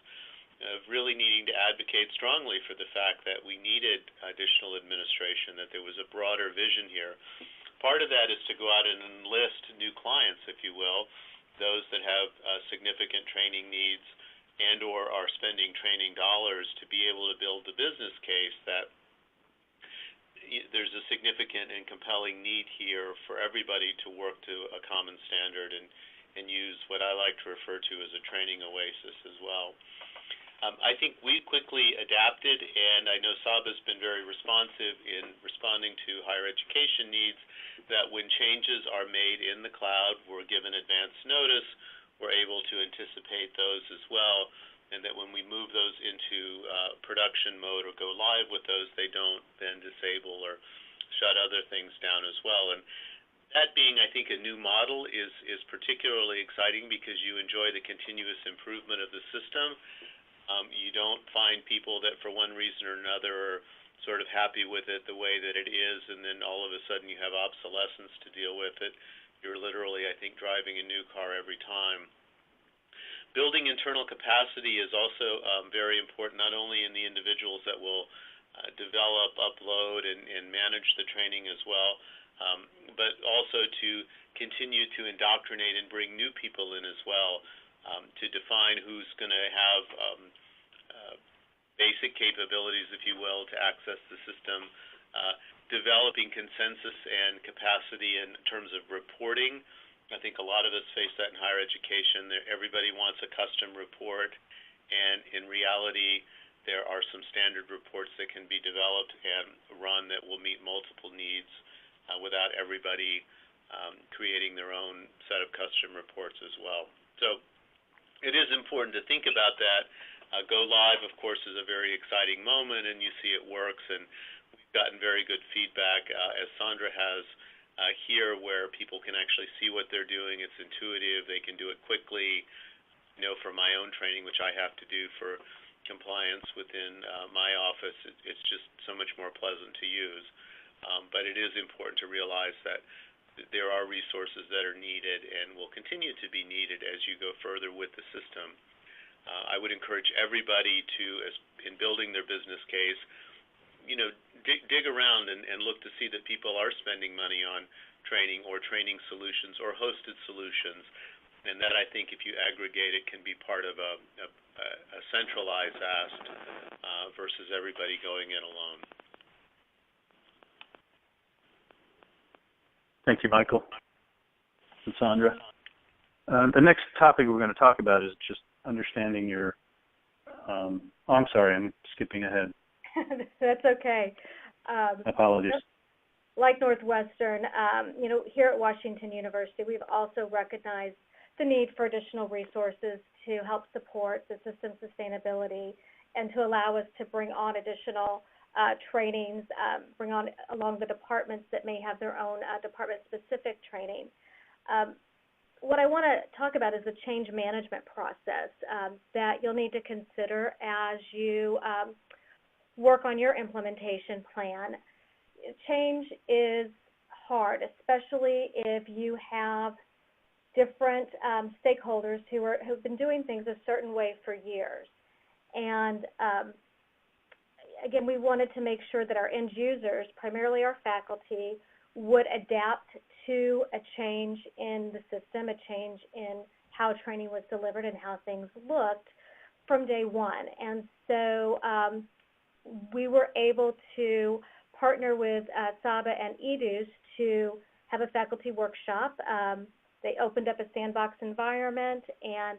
C: of really needing to advocate strongly for the fact that we needed additional administration, that there was a broader vision here. Part of that is to go out and enlist new clients, if you will, those that have significant training needs and or are spending training dollars to be able to build the business case that there's a significant and compelling need here for everybody to work to a common standard and use what I like to refer to as a training oasis as well. I think we quickly adapted, and I know Saba's been very responsive in responding to higher education needs, that when changes are made in the cloud, we're given advance notice, we're able to anticipate those as well, and that when we move those into production mode or go live with those, they don't then disable or shut other things down as well. And that being, I think, a new model is particularly exciting because you enjoy the continuous improvement of the system. You don't find people that for one reason or another are sort of happy with it the way that it is, and then all of a sudden you have obsolescence to deal with it. You're literally, I think, driving a new car every time. Building internal capacity is also very important, not only in the individuals that will develop, upload, and manage the training as well, but also to continue to indoctrinate and bring new people in as well, to define who's going to have basic capabilities, if you will, to access the system, developing consensus and capacity in terms of reporting. I think a lot of us face that in higher education. Everybody wants a custom report, and in reality, there are some standard reports that can be developed and run that will meet multiple needs without everybody creating their own set of custom reports as well. So it is important to think about that. Go live, of course, is a very exciting moment, and you see it works, and we've gotten very good feedback, as Sondra has here, where people can actually see what they're doing. It's intuitive. They can do it quickly. You know, for my own training, which I have to do for compliance within my office, it's just so much more pleasant to use. But it is important to realize that there are resources that are needed and will continue to be needed as you go further with the system. I would encourage everybody to, in building their business case, you know, dig around and look to see that people are spending money on training or training solutions or hosted solutions. And that, I think, if you aggregate it, can be part of a centralized ask versus everybody going in alone.
B: Thank you, Michael and Sondra. The next topic we're going to talk about is just understanding your I'm sorry, I'm skipping ahead.
D: That's okay.
B: Apologies.
D: Like Northwestern, you know, here at Washington University, we've also recognized the need for additional resources to help support the system sustainability and to allow us to bring on additional trainings, bring on along the departments that may have their own department-specific training. What I want to talk about is the change management process that you'll need to consider as you work on your implementation plan. Change is hard, especially if you have different stakeholders who've been doing things a certain way for years. And again, we wanted to make sure that our end users, primarily our faculty, would adapt to a change in the system, a change in how training was delivered and how things looked from day one. And so we were able to partner with Saba and Educe to have a faculty workshop. They opened up a sandbox environment and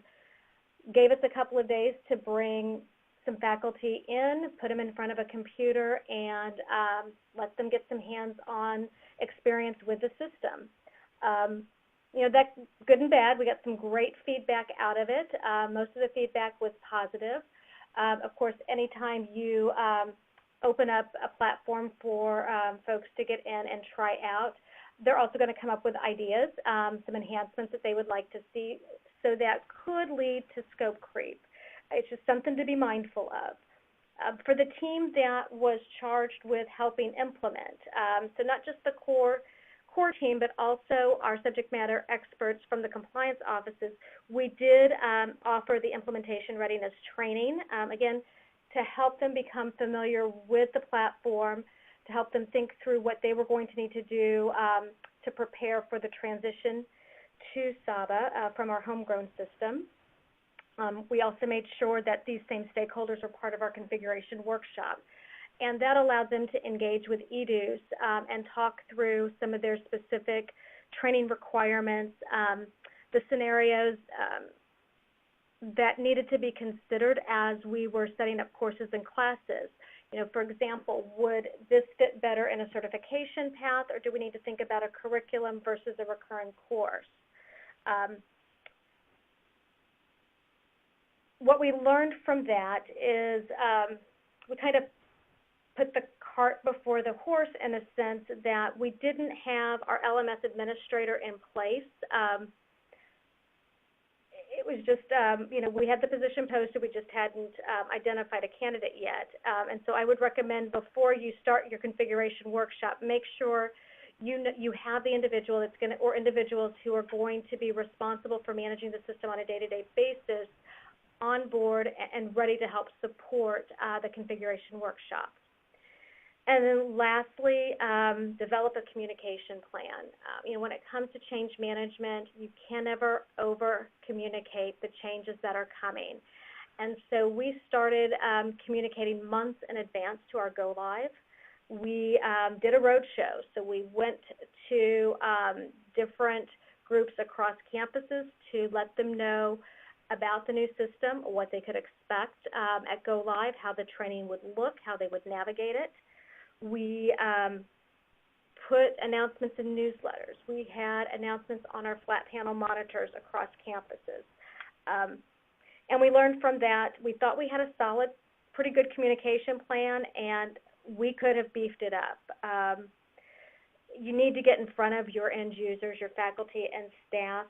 D: gave us a couple of days to bring some faculty in, put them in front of a computer, and let them get some hands-on experience with the system. You know, that's good and bad. We got some great feedback out of it. Most of the feedback was positive. Of course, anytime you open up a platform for folks to get in and try out, they're also going to come up with ideas, some enhancements that they would like to see, so that could lead to scope creep. It's just something to be mindful of. For the team that was charged with helping implement, so not just the core team, but also our subject matter experts from the compliance offices, we did offer the implementation readiness training, again, to help them become familiar with the platform, to help them think through what they were going to need to do to prepare for the transition to Saba from our homegrown system. We also made sure that these same stakeholders were part of our configuration workshop. And that allowed them to engage with Educe and talk through some of their specific training requirements, the scenarios that needed to be considered as we were setting up courses and classes. You know, for example, would this fit better in a certification path, or do we need to think about a curriculum versus a recurring course? What we learned from that is we kind of put the cart before the horse in a sense that we didn't have our LMS administrator in place. It was just, you know, we had the position posted, we just hadn't identified a candidate yet. And so I would recommend before you start your configuration workshop, make sure you have the individual that's going to, or individuals who are going to be responsible for managing the system on a day-to-day basis on board and ready to help support the configuration workshop. And then lastly, develop a communication plan. You know, when it comes to change management, you can never over-communicate the changes that are coming. And so we started communicating months in advance to our go-live. we did a road show. So we went to different groups across campuses to let them know about the new system, what they could expect at Go Live, how the training would look, how they would navigate it. We put announcements in newsletters. We had announcements on our flat panel monitors across campuses. And we learned from that. We thought we had a solid, pretty good communication plan, and we could have beefed it up. You need to get in front of your end users, your faculty and staff.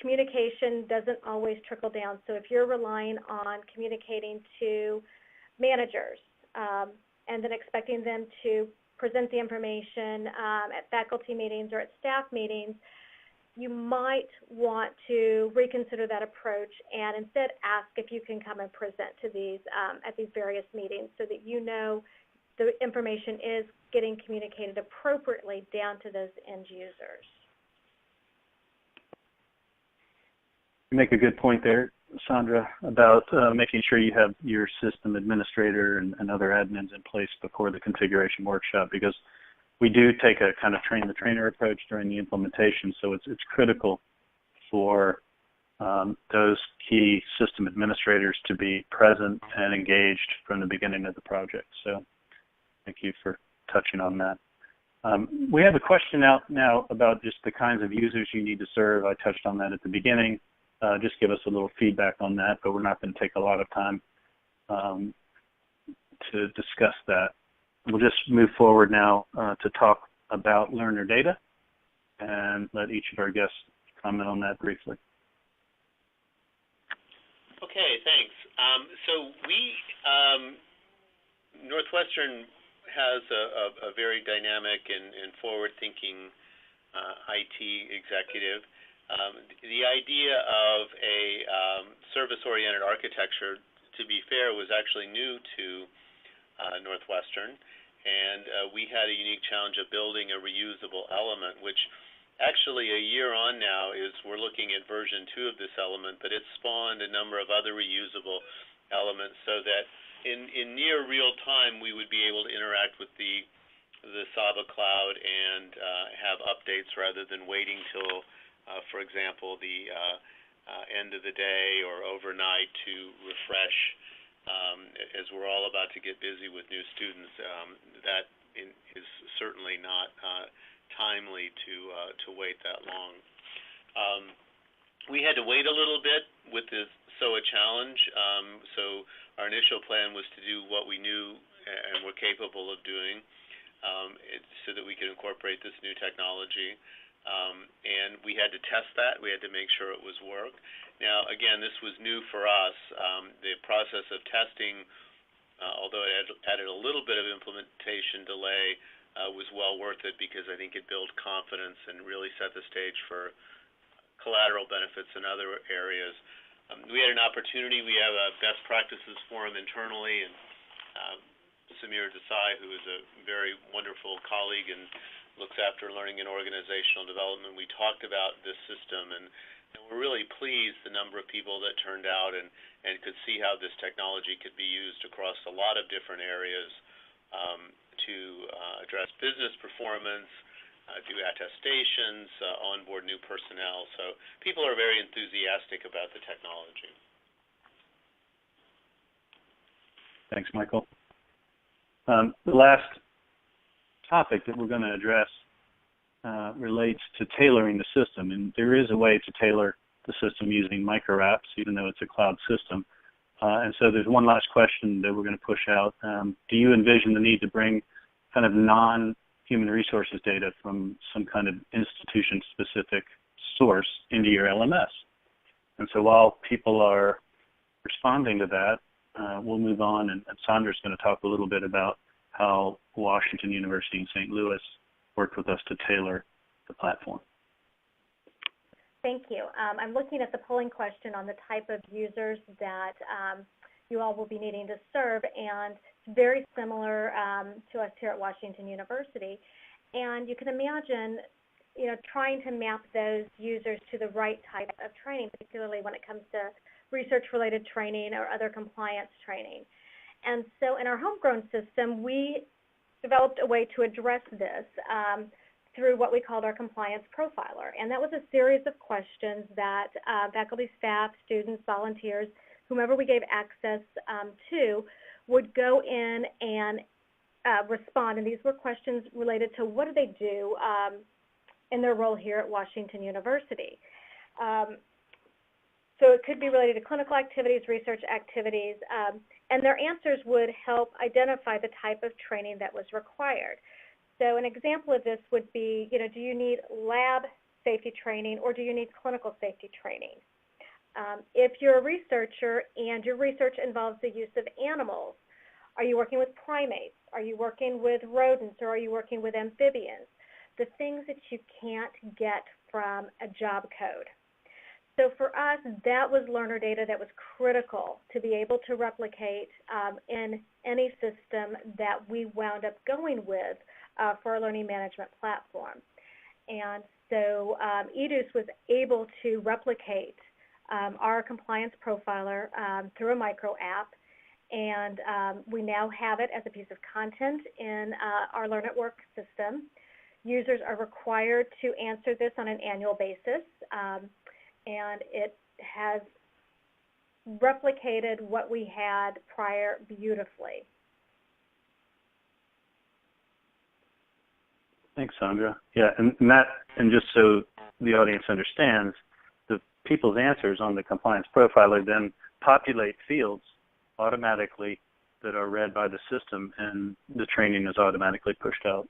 D: Communication doesn't always trickle down. So if you're relying on communicating to managers and then expecting them to present the information at faculty meetings or at staff meetings, you might want to reconsider that approach and instead ask if you can come and present to these at these various meetings so that you know the information is getting communicated appropriately down to those end users.
B: You make a good point there, Sondra, about making sure you have your system administrator and other admins in place before the configuration workshop, because we do take a kind of train-the-trainer approach during the implementation, so it's critical for those key system administrators to be present and engaged from the beginning of the project. So thank you for touching on that. We have a question out now about just the kinds of users you need to serve. I touched on that at the beginning. Just give us a little feedback on that, but we're not going to take a lot of time to discuss that. We'll just move forward now to talk about learner data and let each of our guests comment on that briefly.
C: Okay, thanks. So Northwestern has a very dynamic and forward-thinking IT executive. The idea of a service-oriented architecture, to be fair, was actually new to Northwestern, and we had a unique challenge of building a reusable element, which actually a year on now we're looking at version 2 of this element, but it's spawned a number of other reusable elements so that in near real time we would be able to interact with the Saba Cloud and have updates rather than waiting till, for example, the end of the day or overnight to refresh. As we're all about to get busy with new students, that is certainly not timely to wait that long. We had to wait a little bit with this SOA challenge, so our initial plan was to do what we knew and were capable of doing so that we could incorporate this new technology. And we had to test that. We had to make sure it was work. Now, again, this was new for us. The process of testing, although it added a little bit of implementation delay, was well worth it because I think it built confidence and really set the stage for collateral benefits in other areas. We had an opportunity. We have a best practices forum internally, and Samir Desai, who is a very wonderful colleague and looks after learning and organizational development, we talked about this system, and we're really pleased the number of people that turned out and could see how this technology could be used across a lot of different areas to address business performance, do attestations, onboard new personnel. So people are very enthusiastic about the technology.
B: Thanks, Michael. The last topic that we're going to address relates to tailoring the system, and there is a way to tailor the system using micro apps, even though it's a cloud system. And so there's one last question that we're going to push out. Do you envision the need to bring kind of non-human resources data from some kind of institution-specific source into your LMS? And so while people are responding to that, we'll move on, and Sondra's going to talk a little bit about how Washington University in St. Louis worked with us to tailor the platform.
D: Thank you. I'm looking at the polling question on the type of users that you all will be needing to serve, and it's very similar to us here at Washington University. And you can imagine, trying to map those users to the right type of training, particularly when it comes to research-related training or other compliance training. And so in our homegrown system, we developed a way to address this through what we called our compliance profiler. And that was a series of questions that faculty, staff, students, volunteers, whomever we gave access to, would go in and respond. And these were questions related to what do they do in their role here at Washington University. So it could be related to clinical activities, research activities, and their answers would help identify the type of training that was required. So an example of this would be, do you need lab safety training or do you need clinical safety training? If you're a researcher and your research involves the use of animals, are you working with primates? Are you working with rodents or are you working with amphibians? The things that you can't get from a job code. So for us, that was learner data that was critical to be able to replicate in any system that we wound up going with for our learning management platform. And so Educe was able to replicate our compliance profiler through a micro app, and we now have it as a piece of content in our Learn at Work system. Users are required to answer this on an annual basis, and it has replicated what we had prior beautifully.
B: Thanks, Sondra. Yeah, and just so the audience understands, the people's answers on the compliance profiler then populate fields automatically that are read by the system, and the training is automatically pushed out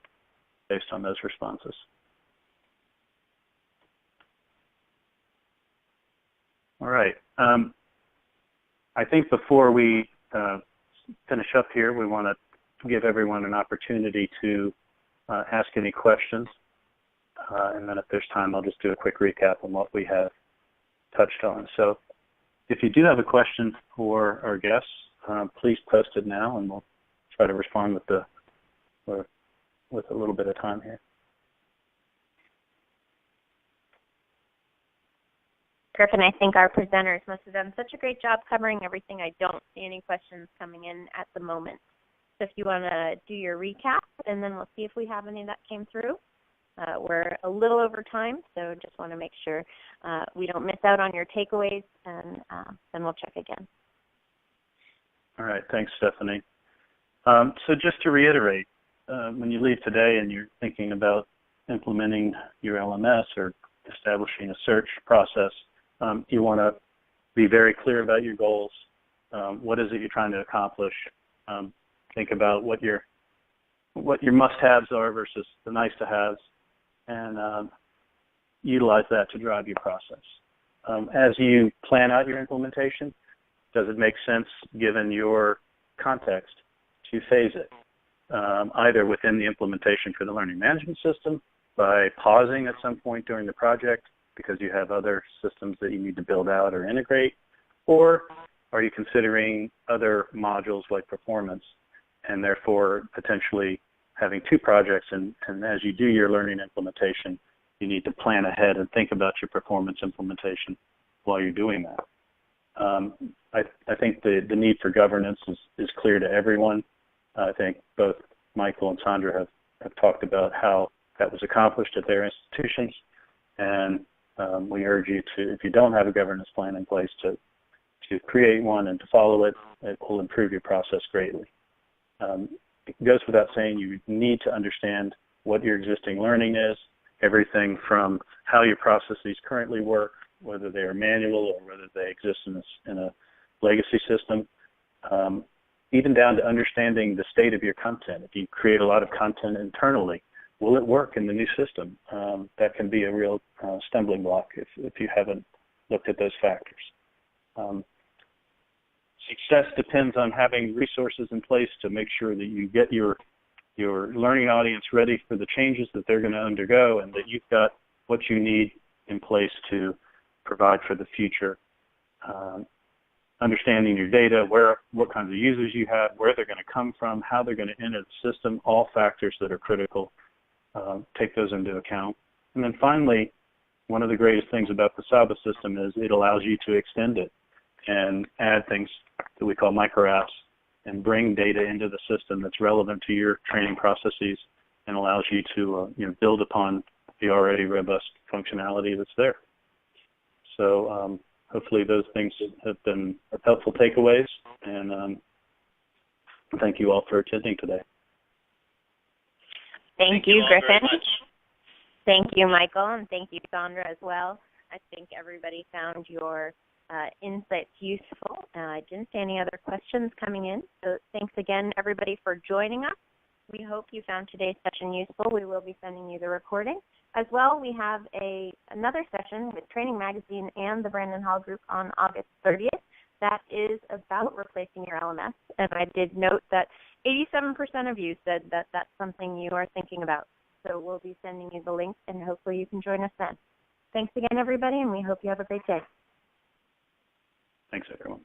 B: based on those responses. All right. I think before we finish up here, we want to give everyone an opportunity to ask any questions. And then if there's time, I'll just do a quick recap on what we have touched on. So if you do have a question for our guests, please post it now, and we'll try to respond with a little bit of time here.
A: Griffin, I think our presenters must have done such a great job covering everything. I don't see any questions coming in at the moment. So if you want to do your recap, and then we'll see if we have any that came through. We're a little over time, so just want to make sure we don't miss out on your takeaways, and then we'll check again.
B: All right, thanks, Stephanie. So just to reiterate, when you leave today and you're thinking about implementing your LMS or establishing a search process, you want to be very clear about your goals. What is it you're trying to accomplish? Think about what your must-haves are versus the nice-to-haves, and utilize that to drive your process. As you plan out your implementation, does it make sense, given your context, to phase it, either within the implementation for the learning management system by pausing at some point during the project because you have other systems that you need to build out or integrate, or are you considering other modules like performance and therefore potentially having two projects, and as you do your learning implementation, you need to plan ahead and think about your performance implementation while you're doing that. I think the need for governance is clear to everyone. I think both Michael and Sondra have talked about how that was accomplished at their institutions, and we urge you to, if you don't have a governance plan in place, to create one and to follow it. It will improve your process greatly. It goes without saying you need to understand what your existing learning is, everything from how your processes currently work, whether they are manual or whether they exist in a legacy system, even down to understanding the state of your content. If you create a lot of content internally, will it work in the new system? That can be a real stumbling block if you haven't looked at those factors. Success depends on having resources in place to make sure that you get your learning audience ready for the changes that they're going to undergo, and that you've got what you need in place to provide for the future. Understanding your data, what kinds of users you have, where they're going to come from, how they're going to enter the system, all factors that are critical. Take those into account. And then finally, one of the greatest things about the Saba system is it allows you to extend it and add things that we call micro apps and bring data into the system that's relevant to your training processes and allows you to build upon the already robust functionality that's there. So hopefully those things have been helpful takeaways, and thank you all for attending today.
A: Thank you, Griffin. Thank you, Michael, and thank you, Sondra, as well. I think everybody found your insights useful. I didn't see any other questions coming in, so thanks again, everybody, for joining us. We hope you found today's session useful. We will be sending you the recording. As well, we have another session with Training Magazine and the Brandon Hall Group on August 30th. That is about replacing your LMS. And I did note that 87% of you said that that's something you are thinking about. So we'll be sending you the link, and hopefully you can join us then. Thanks again, everybody, and we hope you have a great day.
B: Thanks, everyone.